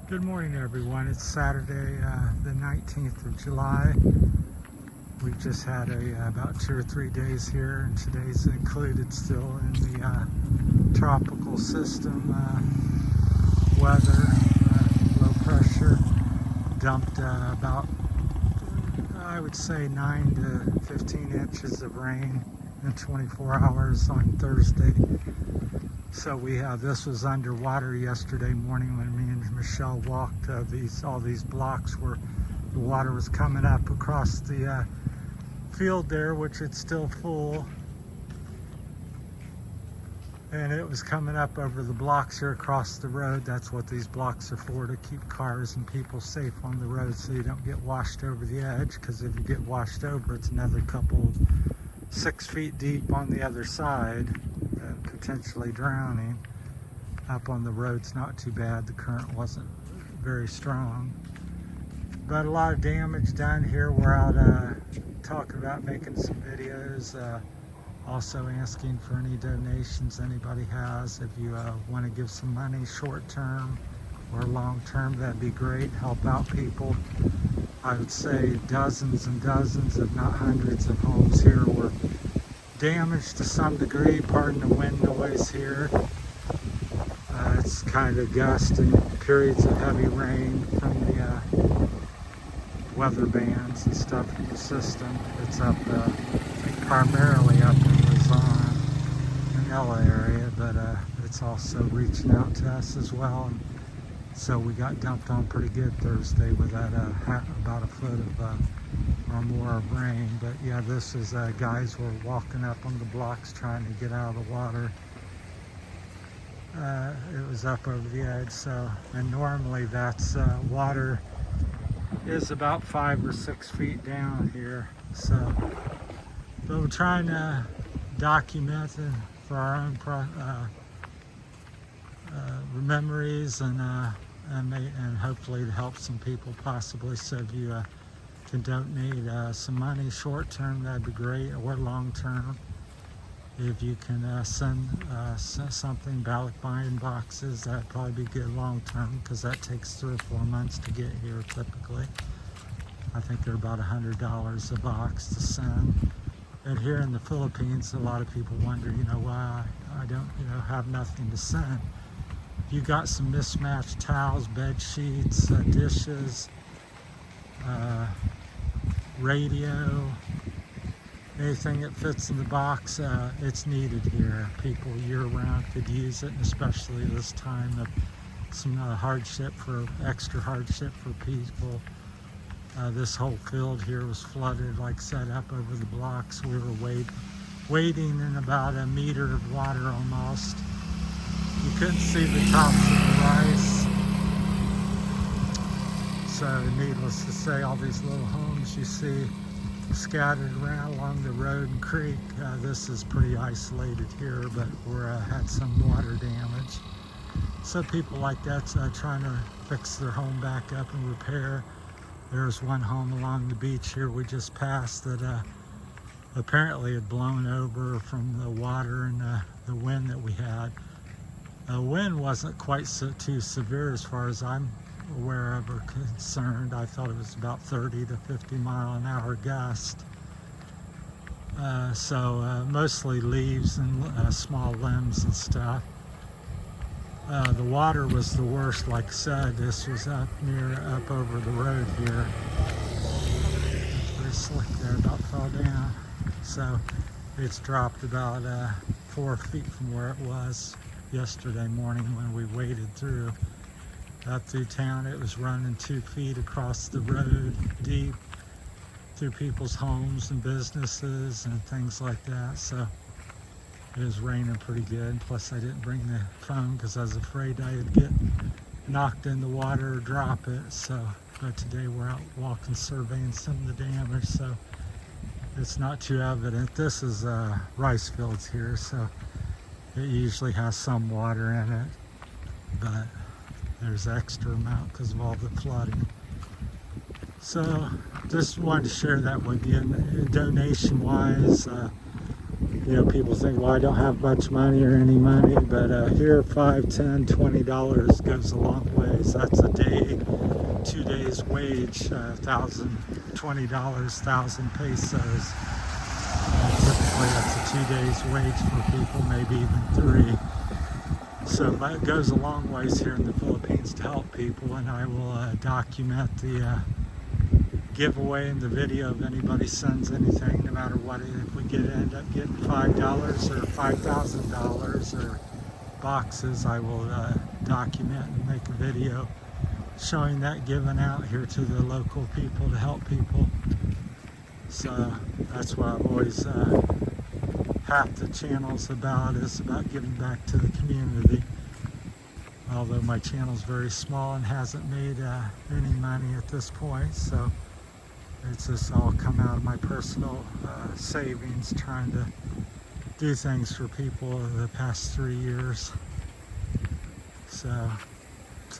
Good morning, everyone. It's Saturday, the 19th of July. We've just had about 2 or 3 days here, and today's included still in the tropical system weather. Low pressure dumped about, I would say, 9 to 15 inches of rain in 24 hours on Thursday. So this was underwater yesterday morning when me and Michelle walked all these blocks where the water was coming up across the field there, which it's still full. And it was coming up over the blocks here across the road. That's what these blocks are for, to keep cars and people safe on the road so you don't get washed over the edge, because if you get washed over, it's another couple 6 feet deep on the other side, potentially drowning. Up on the road's not too bad. The current wasn't very strong, but a lot of damage done here. We're out talking about making some videos, also asking for any donations anybody has. If you want to give some money short term or long term, that'd be great. Help out people. I would say dozens and dozens, if not hundreds, of homes here were damaged to some degree. Pardon the wind noise here. It's kind of gusting, periods of heavy rain from the weather bands and stuff in the system. It's up primarily up in Luzon, Manila area, but it's also reaching out to us as well. And so we got dumped on pretty good Thursday with that about a foot of or more of rain. But yeah, this is guys were walking up on the blocks trying to get out of the water. It was up over the edge, and normally that's water is about 5 or 6 feet down here. But we're trying to document it for our own memories and hopefully to help some people possibly. So if you can donate some money short term, that'd be great, or long term. If you can send something, ballot buying boxes, that'd probably be good long term, because that takes 3 or 4 months to get here typically. I think they're about $100 a box to send. And here in the Philippines, a lot of people wonder, why I don't, have nothing to send. You got some mismatched towels, bed sheets, dishes, radio, anything that fits in the box, it's needed here. People year-round could use it, and especially this time of some extra hardship for people. This whole field here was flooded, like set up over the blocks. We were wading in about a meter of water almost. You couldn't see the tops of the rice. So needless to say, all these little homes you see scattered around along the road and creek, this is pretty isolated here, but we're had some water damage. So people like that's trying to fix their home back up and repair. There's one home along the beach here we just passed that apparently had blown over from the water and the wind that we had. The wind wasn't quite too severe as far as I'm aware of or concerned. I thought it was about 30 to 50 mile an hour gust. Mostly leaves and small limbs and stuff. The water was the worst, like I said. This was up over the road here. It's pretty slick there, about fell down. So it's dropped about 4 feet from where it was yesterday morning when we waded through. Up through town, it was running 2 feet across the road, deep through people's homes and businesses and things like that. So it was raining pretty good. Plus, I didn't bring the phone because I was afraid I'd get knocked in the water or drop it. But today we're out walking, surveying some of the damage, so it's not too evident. This is rice fields here, so it usually has some water in it, but there's extra amount because of all the flooding. So just wanted to share that with you. And donation wise, You know, people think, well, I don't have much money or any money, but here, $5, $10, $20 goes a long ways. That's a day, 2 days wage, $1,020, 1,000 pesos. Typically, that's a 2 days wage for people, maybe even 3. So that goes a long ways here in the Philippines to help people, and I will document the giveaway in the video if anybody sends anything, no matter what. If we end up getting $5 or $5,000 or boxes, I will document and make a video showing that given out here to the local people to help people. So that's what I've always half the channel's about, is about giving back to the community. Although my channel's very small and hasn't made any money at this point, so it's just all come out of my personal savings, trying to do things for people over the past 3 years. So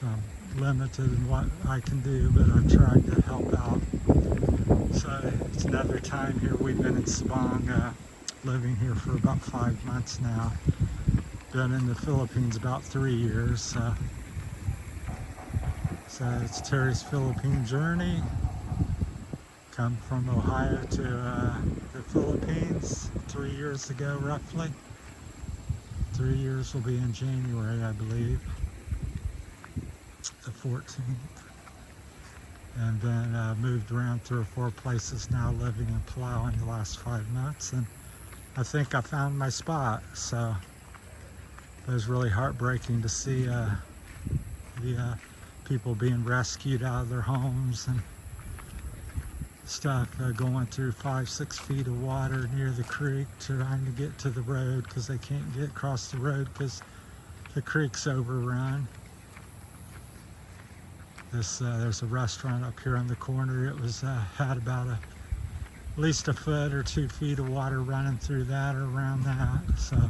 I'm limited in what I can do, but I'm trying to help out. So it's another time here. We've been in Sabang, living here for about 5 months now. Been in the Philippines about 3 years. So it's Terry's Philippine journey. Come from Ohio to the Philippines 3 years ago, roughly. 3 years will be in January, I believe, the 14th. And then moved around 3 or 4 places now, living in Palawan the last 5 months. And I think I found my spot. So it was really heartbreaking to see the people being rescued out of their homes and stuff, going through 5-6 feet of water near the creek, trying to get to the road because they can't get across the road because the creek's overrun. There's a restaurant up here on the corner. It was had about at least 1 foot or 2 feet of water running through that or around that. So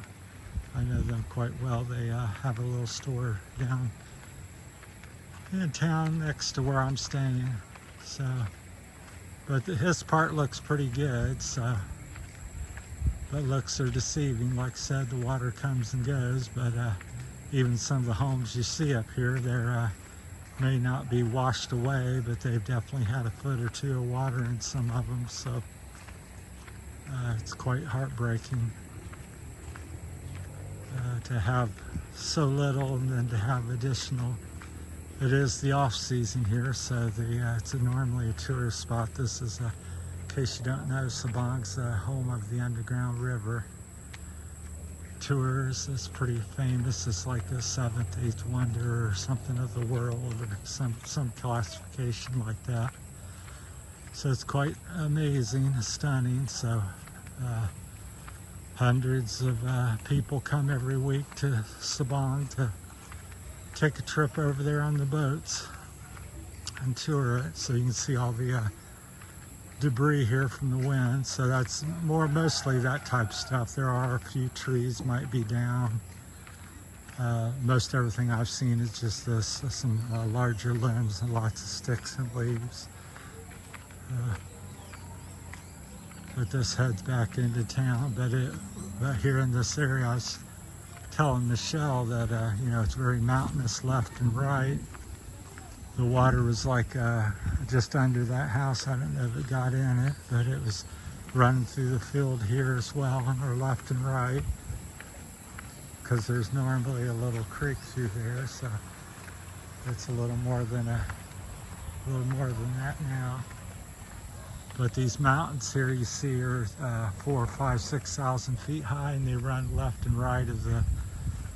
I know them quite well. They have a little store down in town next to where I'm staying. So. But his part looks pretty good, so, but looks are deceiving. Like I said, the water comes and goes, but even some of the homes you see up here, they're may not be washed away, but they've definitely had 1 foot or 2 of water in some of them, so it's quite heartbreaking to have so little and then to have additional. It is the off season here, so it's normally a tourist spot. This is, in case you don't know, Sabang's the home of the underground river. Tours is pretty famous. It's like the 7th, 8th wonder or something of the world, or some classification like that. So it's quite amazing, stunning. So hundreds of people come every week to Sabang to take a trip over there on the boats and tour it, so you can see all the debris here from the wind. So that's mostly that type of stuff. There are a few trees might be down. Most everything I've seen is just some larger limbs and lots of sticks and leaves. But this heads back into town. But here in this area, I was telling Michelle that you know, it's very mountainous left and right. The water was like just under that house. I don't know if it got in it, but it was running through the field here as well on our left and right, because there's normally a little creek through there, so it's a little more than that now. But these mountains here you see are 4,000, 5,000, 6,000 feet high, and they run left and right of the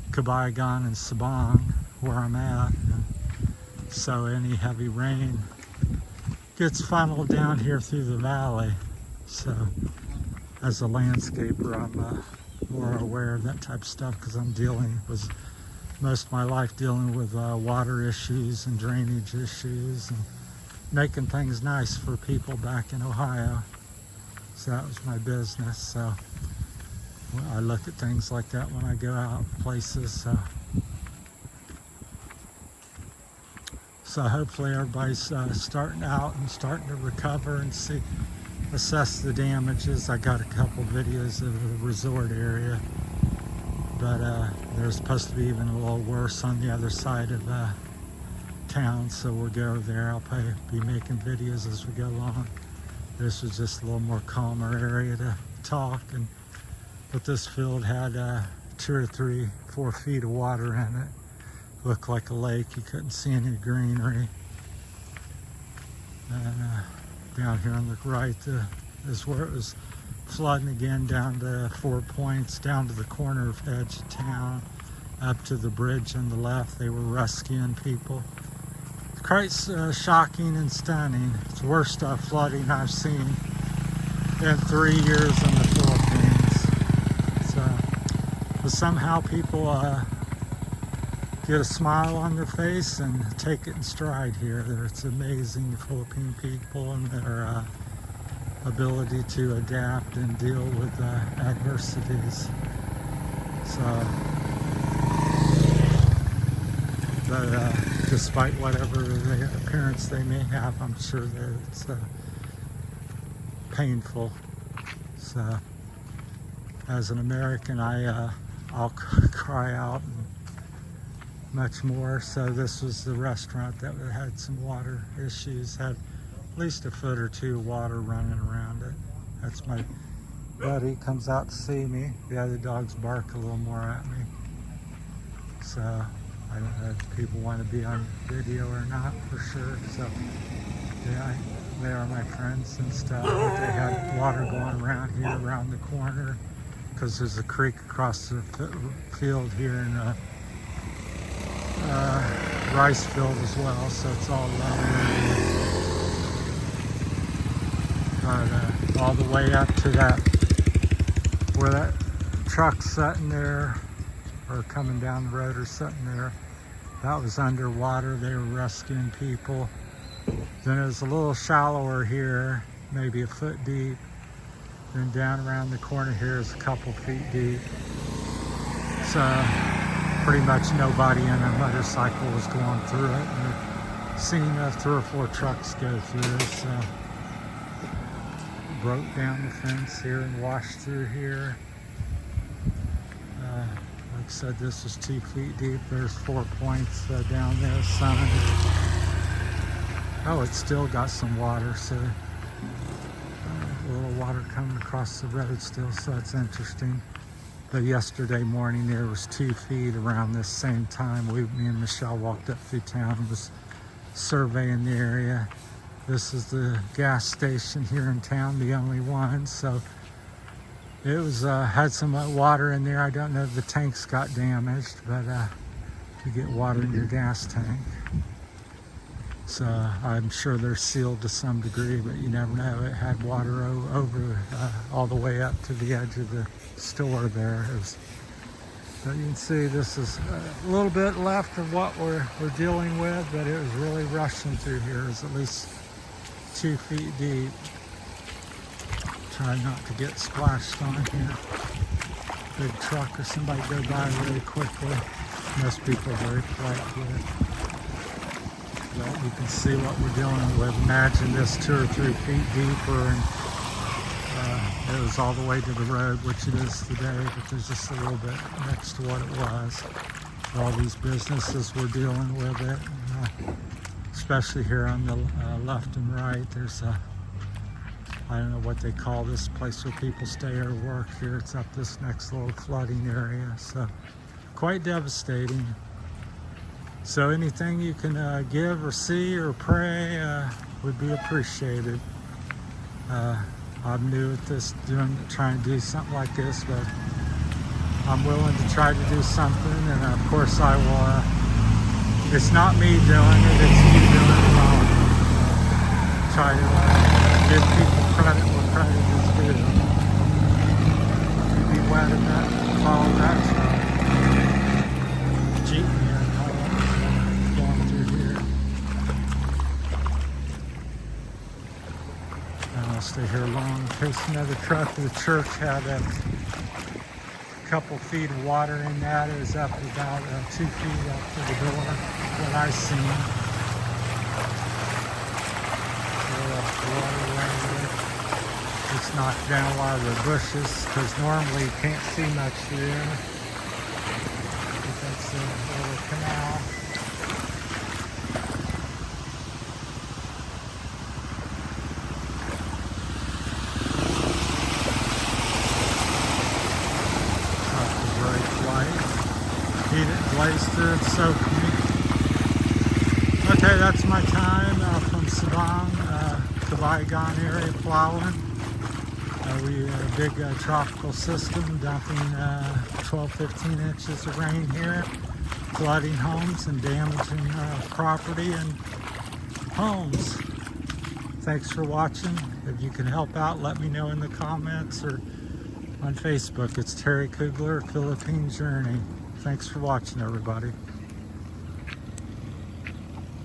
Cabayagan and Sabang, where I'm at. And so any heavy rain gets funneled down here through the valley. So as a landscaper, I'm more aware of that type of stuff, because I'm dealing with most of my life dealing with water issues and drainage issues and making things nice for people back in Ohio. So that was my business. So I look at things like that when I go out places. So hopefully everybody's starting out and starting to recover and assess the damages. I got a couple videos of the resort area, but there's supposed to be even a little worse on the other side of town, so we'll go there. I'll probably be making videos as we go along. This was just a little more calmer area to talk, but this field had 2 or 3, 4 feet of water in it. Looked like a lake. You couldn't see any greenery. And down here on the right is where it was flooding again, down to 4 points, down to the corner of edge of town, up to the bridge on the left. They were rescuing people. Quite shocking and stunning. It's the worst flooding I've seen in 3 years in the Philippines. But somehow people get a smile on their face and take it in stride here. It's amazing, the Philippine people and their ability to adapt and deal with adversities. But despite whatever appearance they may have, I'm sure that it's painful. So, as an American, I'll cry out and much more. So this was the restaurant that had some water issues, had at least a foot or 2 of water running around it. That's my buddy, comes out to see me. The other dogs bark a little more at me. So I don't know if people want to be on video or not, for sure. So yeah, they are my friends and stuff. But they had water going around here, around the corner, because there's a creek across the field here in rice field as well, so it's all low area. But all the way up to that, where that truck's sitting there, or coming down the road or sitting there, that was underwater. They were rescuing people. Then it was a little shallower here, maybe a foot deep. Then down around the corner here is a couple feet deep. So pretty much nobody in a motorcycle was going through it. And I've seen 3 or 4 trucks go through it. So broke down the fence here and washed through here. Like I said, this was 2 feet deep. There's 4 points down there, sun. Oh, it's still got some water, so a little water coming across the road still, so that's interesting. But yesterday morning there was 2 feet around this same time. Me and Michelle walked up through town and was surveying the area. This is the gas station here in town, the only one. So it was had some water in there. I don't know if the tanks got damaged, but you get water in your gas tank. So I'm sure they're sealed to some degree, but you never know. It had water over all the way up to the edge of the store there. But you can see this is a little bit left of what we're dealing with, but it was really rushing through here. It was at least 2 feet deep. Try not to get splashed on here. Big truck or somebody go by really quickly. Most people are very polite here. But you can see what we're dealing with. Imagine this 2 or 3 feet deeper, and it was all the way to the road, which it is today, but there's just a little bit next to what it was. All these businesses were dealing with it, especially here on the left and right. There's I don't know what they call this place where people stay or work here. It's up this next little flooding area, so quite devastating. So anything you can give or see or pray would be appreciated. I'm new at this, trying to do something like this, but I'm willing to try to do something, and of course I will. It's not me doing it, it's you doing it. I'll try to give people credit where credit is due. You'd be wet in that, follow that Jeep here, going through here. And I'll stay here long in case another truck. The church had a couple feet of water in that. It was up about 2 feet up to the door, what I seen. Water around there. just knocked down a lot of the bushes because normally you can't see much here. But that's a little canal. Heat it, glazed through it, soaked me. Okay, that's my time from Sabang to Bygone area, Palawan. We had a big tropical system dumping 12-15 inches of rain here, flooding homes and damaging property and homes. Thanks for watching. If you can help out, let me know in the comments or on Facebook. It's Terry Kugler, Philippine Journey. Thanks for watching, everybody.